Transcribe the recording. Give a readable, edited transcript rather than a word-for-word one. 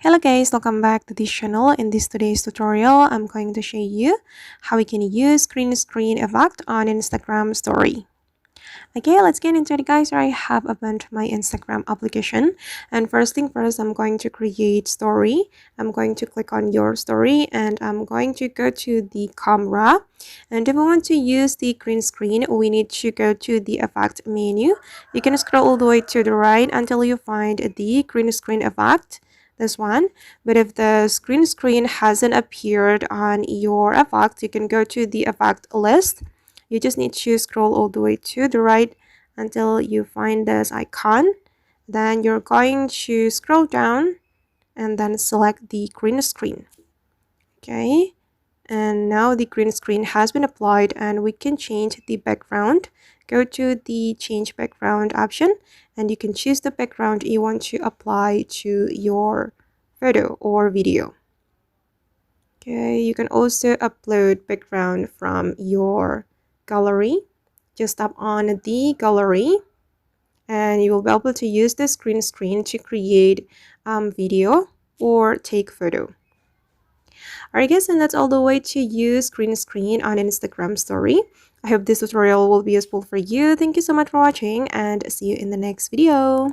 Hello guys, welcome back to this channel. In this today's tutorial, I'm going to show you how we can use green screen effect on Instagram story. Okay, let's get into it guys. I have opened my Instagram application, and first thing first, I'm going to create story. I'm going to click on your story and I'm going to go to the camera. And if we want to use the green screen, we need to go to the effect menu. You can scroll all the way to the right until you find the green screen effect, this one. But if the green screen hasn't appeared on your effect, you can go to the effect list. You just need to scroll all the way to the right until you find this icon. Then you're going to scroll down and then select the green screen. Okay, and now the green screen has been applied and we can change the background. Go to the change background option and you can choose the background you want to apply to your photo or video. Okay, you can also upload background from your gallery. Just tap on the gallery and you will be able to use the green screen to create video or take photo. Alright guys, and that's all the way to use green screen on Instagram story. I hope this tutorial will be useful for you. Thank you so much for watching and see you in the next video.